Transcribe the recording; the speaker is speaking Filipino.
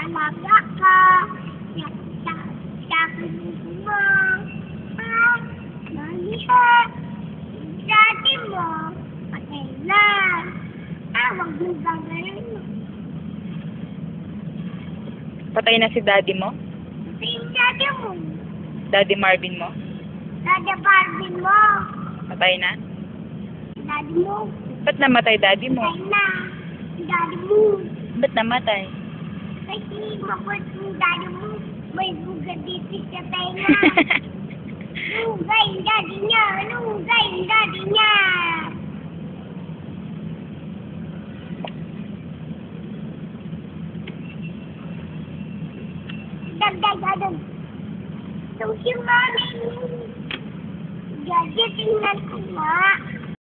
alaga ka. Sa kinuha mo. Mami ha. Dati mo. Patay na. Huwag mo gagawin mo. Patay na si daddy mo? Patay yung dati mo. Daddy Marvin mo? Dada Barbie mo. Patay na? Daddy mo. Ba't namatay daddy mo? Patay na. Daddy mo. Ba't namatay? Kasi mabot yung daddy mo. May buga dito sa tayo. Lugay yung daddy niya. Lugay yung daddy niya. Dagdag. Susi mami. Gadget tingnan ko nga.